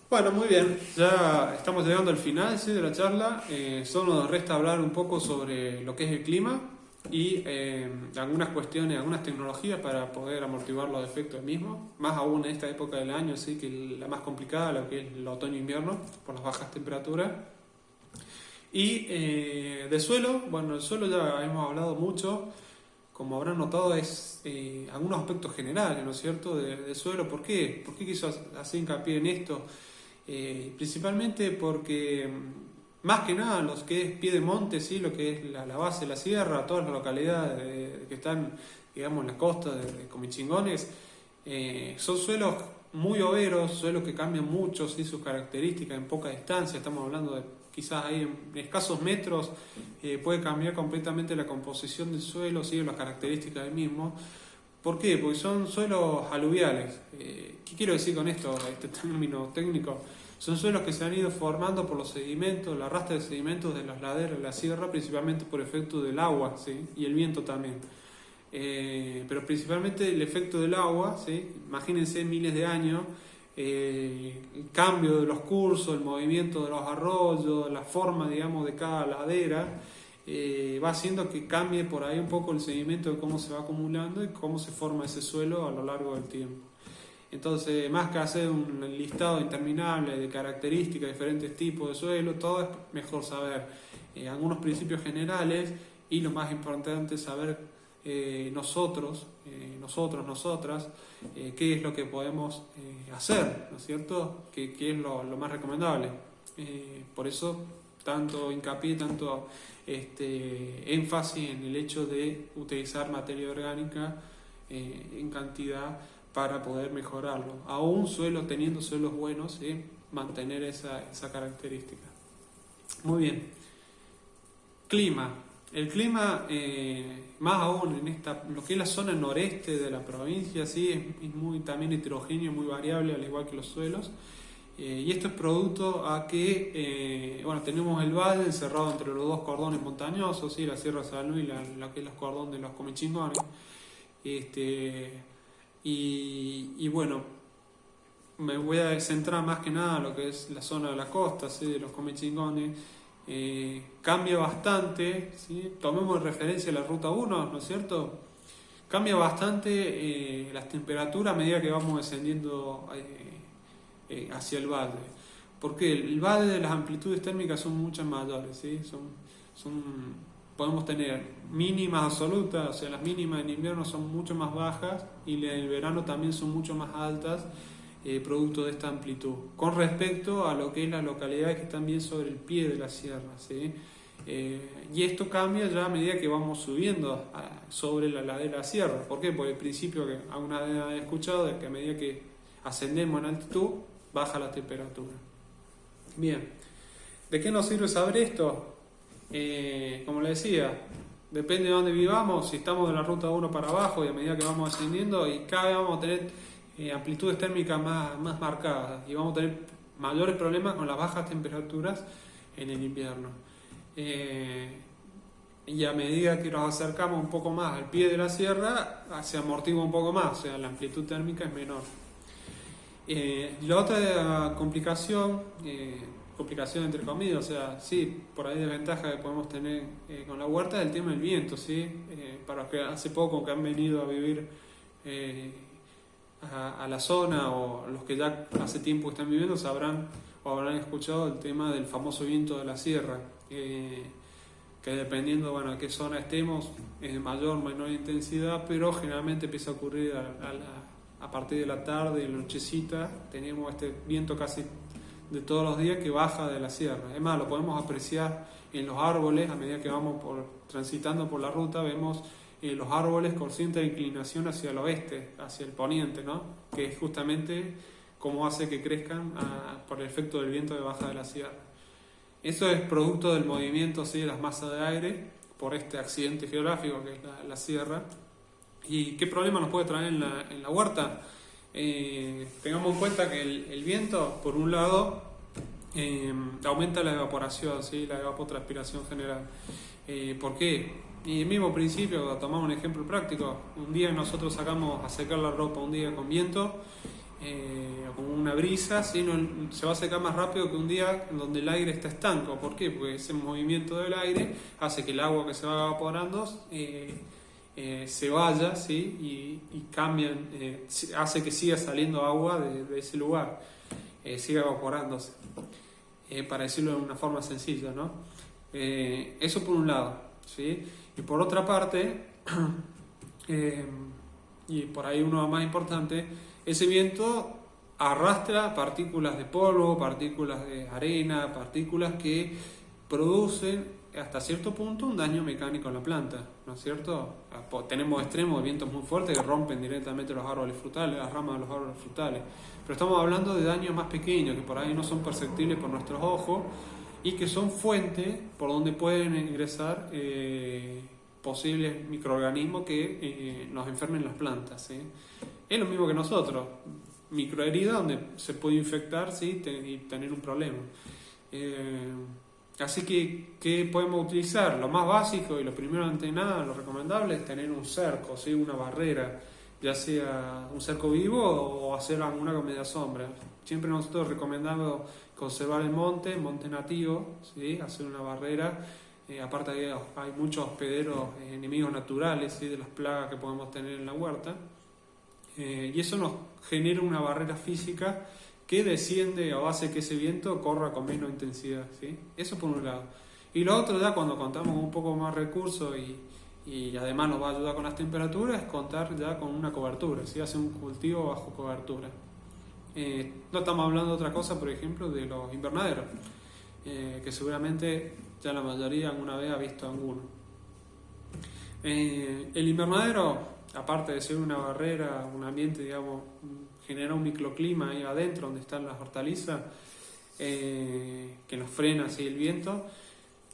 Bueno, muy bien, ya estamos llegando al final, sí, de la charla. Solo nos resta hablar un poco sobre lo que es el clima y algunas cuestiones, algunas tecnologías para poder amortiguar los efectos del mismo, más aún en esta época del año, sí, que la más complicada, lo que es el otoño-invierno, por las bajas temperaturas. Y de suelo, bueno, el suelo ya hemos hablado mucho. Como habrán notado, es algunos aspectos generales, ¿no es cierto?, de suelo. ¿Por qué? ¿Por qué quiso hacer hincapié en esto? Principalmente porque, más que nada, los que es pie de monte, ¿sí?, lo que es la base de la sierra, todas las localidades que están, digamos, en la costa de Comichingones, son suelos muy overos, suelos que cambian mucho, ¿sí?, sus características en poca distancia. Estamos hablando de quizás ahí en escasos metros, puede cambiar completamente la composición del suelo, ¿sí?, las características del mismo. ¿Por qué? Porque son suelos aluviales. ¿Qué quiero decir con esto, este término técnico? Son suelos que se han ido formando por los sedimentos, la arrastre de sedimentos de las laderas de la sierra, principalmente por efecto del agua, ¿sí?, y el viento también. Pero principalmente el efecto del agua, ¿sí? Imagínense miles de años, el cambio de los cursos, el movimiento de los arroyos, la forma, digamos, de cada ladera, va haciendo que cambie por ahí un poco el sedimento de cómo se va acumulando y cómo se forma ese suelo a lo largo del tiempo. Entonces, más que hacer un listado interminable de características, diferentes tipos de suelo, todo es mejor saber algunos principios generales y lo más importante es saber nosotros, nosotras, qué es lo que podemos hacer, ¿no es cierto? ¿Qué es lo más recomendable? Por eso, tanto hincapié, tanto énfasis en el hecho de utilizar materia orgánica en cantidad para poder mejorarlo. Aún teniendo suelos buenos, mantener esa característica. Muy bien. Clima. El clima, más aún en lo que es la zona noreste de la provincia, ¿sí?, es muy también heterogéneo, muy variable, al igual que los suelos. Y esto es producto a que, tenemos el valle encerrado entre los dos cordones montañosos, ¿sí?, la Sierra San Luis y lo que es los cordones de los Comichingones. Y bueno, me voy a centrar más que nada en lo que es la zona de la costa, ¿sí?, de los Comichingones. Cambia bastante, ¿sí? Tomemos referencia a la ruta 1, ¿no es cierto? Cambia bastante las temperaturas a medida que vamos descendiendo hacia el valle. Porque el valle de las amplitudes térmicas son muchas mayores, ¿sí? Podemos tener mínimas absolutas, o sea, las mínimas en invierno son mucho más bajas y en el verano también son mucho más altas, producto de esta amplitud, con respecto a lo que es las localidades que están bien sobre el pie de la sierra, ¿sí? Y esto cambia ya a medida que vamos subiendo sobre la ladera de la sierra. ¿Por qué? Porque el principio que alguna vez he escuchado es que a medida que ascendemos en altitud, baja la temperatura. Bien, ¿de qué nos sirve saber esto? Como le decía, depende de dónde vivamos. Si estamos de la ruta 1 para abajo y a medida que vamos ascendiendo, y cada vez vamos a tener amplitudes térmicas más marcadas y vamos a tener mayores problemas con las bajas temperaturas en el invierno. Y a medida que nos acercamos un poco más al pie de la sierra, se amortigua un poco más, o sea, la amplitud térmica es menor. La otra complicación entre comillas, o sea, sí, por ahí desventaja que podemos tener con la huerta es el tema del viento, ¿sí? Para los que hace poco que han venido a vivir a la zona, o los que ya hace tiempo están viviendo, sabrán o habrán escuchado el tema del famoso viento de la sierra, que dependiendo, bueno, a qué zona estemos, es de mayor o menor intensidad, pero generalmente empieza a ocurrir a partir de la tarde y la nochecita. Tenemos este viento casi de todos los días que baja de la sierra. Es más, lo podemos apreciar en los árboles. A medida que vamos transitando por la ruta, vemos los árboles con cierta inclinación hacia el oeste, hacia el poniente, ¿no?, que es justamente como hace que crezcan por el efecto del viento de baja de la sierra. Eso es producto del movimiento, ¿sí?, de las masas de aire por este accidente geográfico que es la sierra. ¿Y qué problema nos puede traer en la huerta? Tengamos en cuenta que el viento, por un lado, aumenta la evaporación, ¿sí?, la evapotranspiración general. ¿Por qué? Y el mismo principio, tomamos un ejemplo práctico. Un día nosotros sacamos a secar la ropa, un día con viento, como una brisa, ¿sí? Se va a secar más rápido que un día en donde el aire está estanco. ¿Por qué? Porque ese movimiento del aire hace que el agua que se va evaporando se vaya, ¿sí? y cambian, hace que siga saliendo agua de ese lugar, siga evaporándose, para decirlo de una forma sencilla, ¿no? Eso por un lado, ¿sí? Y por otra parte, y por ahí uno más importante, ese viento arrastra partículas de polvo, partículas de arena, partículas que producen hasta cierto punto un daño mecánico en la planta, ¿no es cierto? Tenemos extremos de vientos muy fuertes que rompen directamente los árboles frutales, las ramas de los árboles frutales, pero estamos hablando de daños más pequeños que por ahí no son perceptibles por nuestros ojos y que son fuentes por donde pueden ingresar posibles microorganismos que nos enfermen las plantas, ¿sí? Es lo mismo que nosotros, microherida donde se puede infectar, ¿sí? Y tener un problema. Así que, ¿qué podemos utilizar? Lo más básico y lo primero ante nada, lo recomendable es tener un cerco, ¿sí? Una barrera, ya sea un cerco vivo o hacer alguna con media sombra. Siempre nosotros recomendamos conservar el monte nativo, ¿sí? Hacer una barrera. Aparte hay muchos hospederos enemigos naturales, ¿sí? De las plagas que podemos tener en la huerta. Y eso nos genera una barrera física que desciende o hace que ese viento corra con menos intensidad, ¿sí? Eso por un lado. Y lo otro, ya cuando contamos con un poco más recursos y además nos va a ayudar con las temperaturas, es contar ya con una cobertura, ¿sí? Hacer un cultivo bajo cobertura. No estamos hablando de otra cosa, por ejemplo, de los invernaderos, que seguramente ya la mayoría alguna vez ha visto alguno. El invernadero, aparte de ser una barrera, un ambiente, digamos, genera un microclima ahí adentro donde están las hortalizas, que nos frena así el viento,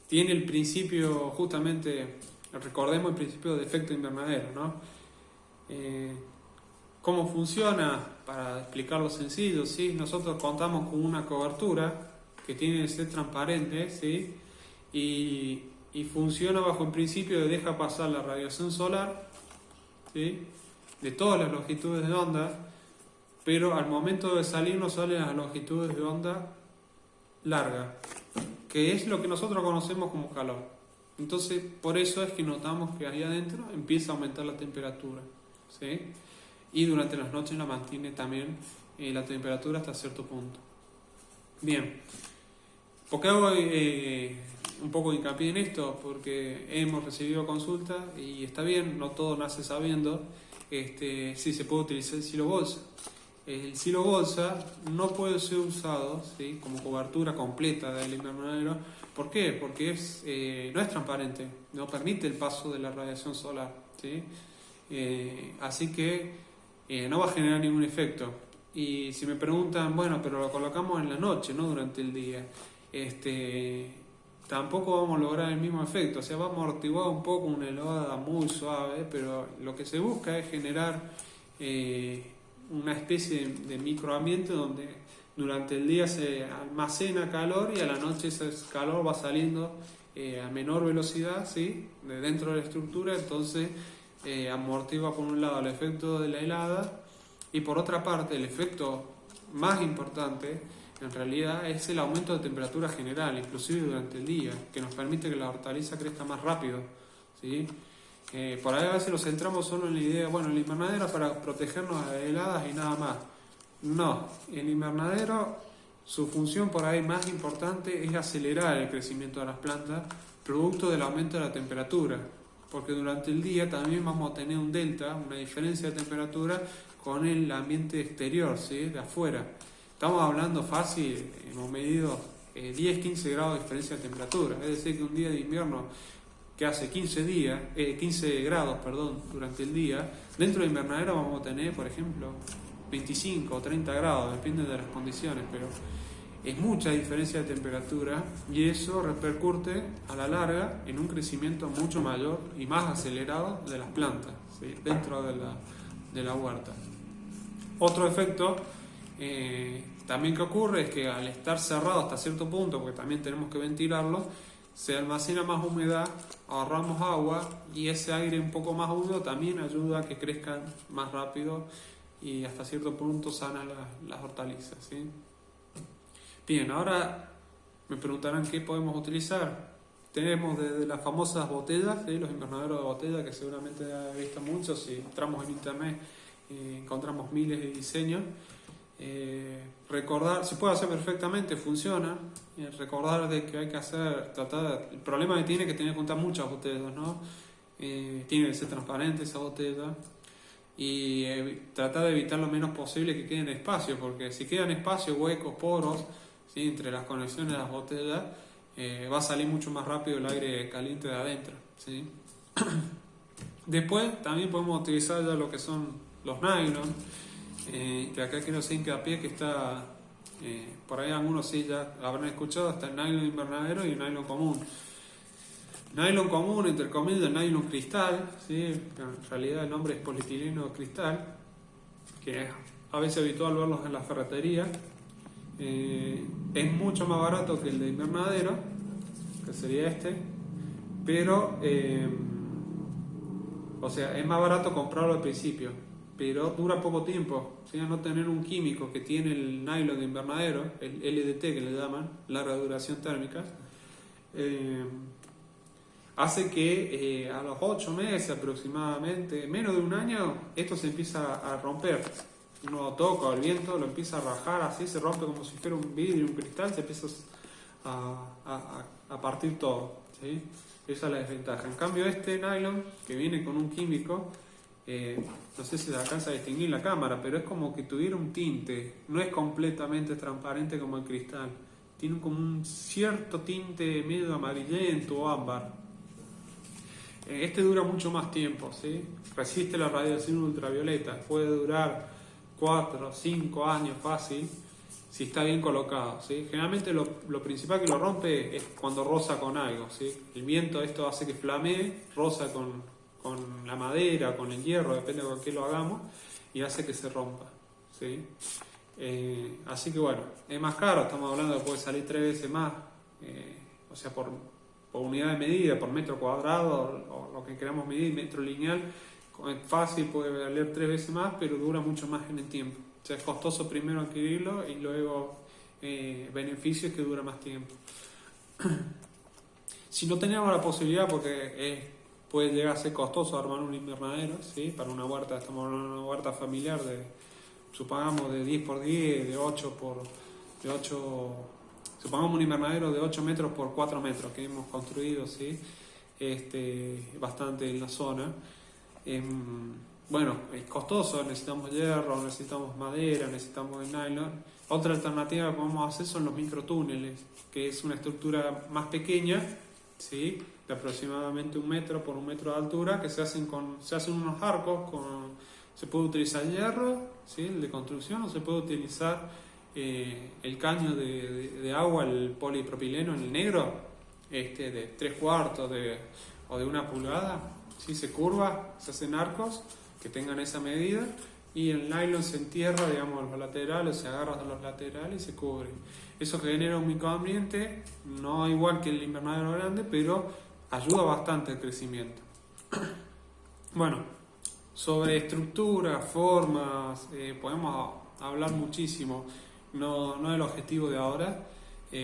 tiene el principio, justamente, recordemos el principio de efecto invernadero, ¿no? ¿Cómo funciona? Para explicarlo sencillo, ¿sí? Nosotros contamos con una cobertura que tiene que ser transparente, ¿sí? Y funciona bajo el principio de deja pasar la radiación solar, ¿sí? De todas las longitudes de onda, pero al momento de salir nos salen las longitudes de onda largas, que es lo que nosotros conocemos como calor. Entonces, por eso es que notamos que ahí adentro empieza a aumentar la temperatura, ¿sí? Y durante las noches la mantiene también la temperatura hasta cierto punto. Bien, ¿por qué hago un poco de hincapié en esto? Porque hemos recibido consultas y está bien, no todo nace sabiendo si se puede utilizar el silo bolsa. El silo bolsa no puede ser usado, ¿sí? Como cobertura completa del invernadero. ¿Por qué? Porque no es transparente, no permite el paso de la radiación solar, ¿sí? Así que no va a generar ningún efecto. Y si me preguntan, bueno, pero lo colocamos en la noche, no durante el día, tampoco vamos a lograr el mismo efecto. O sea, va a amortiguar un poco una helada muy suave, pero lo que se busca es generar una especie de microambiente donde durante el día se almacena calor y a la noche ese calor va saliendo a menor velocidad, ¿sí? De dentro de la estructura, entonces amortigua por un lado el efecto de la helada y por otra parte el efecto más importante en realidad es el aumento de temperatura general, inclusive durante el día, que nos permite que la hortaliza crezca más rápido, ¿sí? Por ahí a veces nos centramos solo en la idea, bueno, el invernadero para protegernos de heladas y nada más. No, el invernadero, su función por ahí más importante es acelerar el crecimiento de las plantas, producto del aumento de la temperatura, porque durante el día también vamos a tener un delta, una diferencia de temperatura con el ambiente exterior, ¿sí? De afuera. Estamos hablando fácil, hemos medido 10-15 grados de diferencia de temperatura, es decir, que un día de invierno que hace 15 grados durante el día, dentro del invernadero vamos a tener, por ejemplo, 25 o 30 grados, depende de las condiciones, pero es mucha diferencia de temperatura y eso repercute a la larga en un crecimiento mucho mayor y más acelerado de las plantas, ¿sí? Dentro de la huerta. Otro efecto también que ocurre es que al estar cerrado hasta cierto punto, porque también tenemos que ventilarlo, se almacena más humedad, ahorramos agua y ese aire un poco más húmedo también ayuda a que crezcan más rápido y hasta cierto punto sana las hortalizas, ¿sí? Bien, ahora me preguntarán qué podemos utilizar. Tenemos desde las famosas botellas, ¿sí? Los invernaderos de botella, que seguramente han visto muchos. Si entramos en internet encontramos miles de diseños. Recordar, se puede hacer perfectamente, funciona. Recordar de que hay que hacer, el problema que tiene es que tiene que juntar muchas botellas, ¿no? Tiene que ser transparente esa botella y tratar de evitar lo menos posible que queden espacios, porque si quedan espacios, huecos, poros, ¿sí? Entre las conexiones de las botellas, va a salir mucho más rápido el aire caliente de adentro, ¿sí? Después también podemos utilizar ya lo que son los nylon, que acá quiero hacer hincapié que está, por ahí algunos sí ya habrán escuchado, está el nylon invernadero y el nylon común. Nylon común, entre comillas, nylon cristal, ¿sí? En realidad el nombre es polietileno cristal, que es a veces habitual verlos en la ferretería. Es mucho más barato que el de invernadero, que sería este, pero o sea, es más barato comprarlo al principio, pero dura poco tiempo, ¿sí? A no tener un químico que tiene el nylon de invernadero, el LDT que le llaman, larga duración térmica, hace que a los 8 meses aproximadamente, menos de un año, esto se empieza a romper. Uno toca el viento, lo empieza a rajar, así se rompe como si fuera un vidrio, un cristal, se empieza a partir todo, ¿sí? Esa es la desventaja. En cambio este nylon, que viene con un químico, no sé si se alcanza a distinguir la cámara, pero es como que tuviera un tinte, no es completamente transparente como el cristal, tiene como un cierto tinte medio amarillento o ámbar. Este dura mucho más tiempo, ¿sí? Resiste la radiación ultravioleta, puede durar 4 o 5 años fácil si está bien colocado, ¿sí? Generalmente lo principal que lo rompe es cuando roza con algo, ¿sí? El viento esto hace que flamee, roza con la madera, con el hierro, depende de con qué lo hagamos, y hace que se rompa, ¿sí? Así que bueno, es más caro, estamos hablando de que puede salir 3 veces más, o sea, por unidad de medida, por metro cuadrado, o lo que queramos medir, metro lineal, fácil, puede valer 3 veces más, pero dura mucho más en el tiempo. O sea, es costoso primero adquirirlo y luego beneficios que dura más tiempo. Si no teníamos la posibilidad, porque puede llegar a ser costoso armar un invernadero, ¿sí? Para una huerta, estamos hablando de una huerta familiar supongamos de 10 por 10, de 8 por 8, supongamos un invernadero de 8 metros por 4 metros que hemos construido, ¿sí? Bastante en la zona. Bueno, es costoso, necesitamos hierro, necesitamos madera, necesitamos el nylon. Otra alternativa que podemos hacer son los microtúneles, que es una estructura más pequeña, ¿sí? De aproximadamente 1 metro por 1 metro de altura, que se hacen unos arcos, se puede utilizar hierro, ¿sí? El de construcción, o se puede utilizar el caño de agua, el polipropileno, el negro, de 3/4 o de 1 pulgada, ¿sí? Se curva, se hacen arcos que tengan esa medida y el nylon se entierra, digamos, los laterales, se agarra a los laterales y se cubre. Eso genera un microambiente, no igual que el invernadero grande, pero ayuda bastante al crecimiento. Bueno, sobre estructura, formas, podemos hablar muchísimo, no es el objetivo de ahora,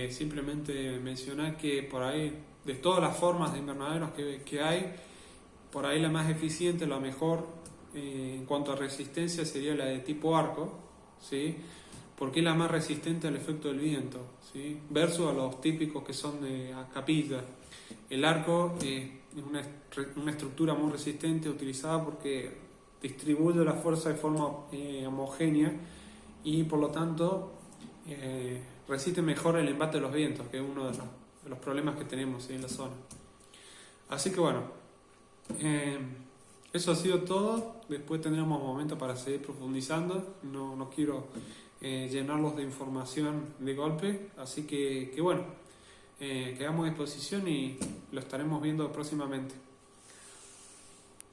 simplemente mencionar que por ahí, de todas las formas de invernaderos que hay, por ahí la más eficiente, la mejor en cuanto a resistencia sería la de tipo arco, ¿sí? Porque es la más resistente al efecto del viento, ¿sí? Versus a los típicos que son de capilla. El arco es una estructura muy resistente utilizada porque distribuye la fuerza de forma homogénea y por lo tanto resiste mejor el embate de los vientos, que es uno de los problemas que tenemos, ¿sí? En la zona. Así que bueno, eso ha sido todo. Después tendremos momentos para seguir profundizando. No quiero llenarlos de información de golpe. Así que bueno, quedamos a disposición y lo estaremos viendo próximamente.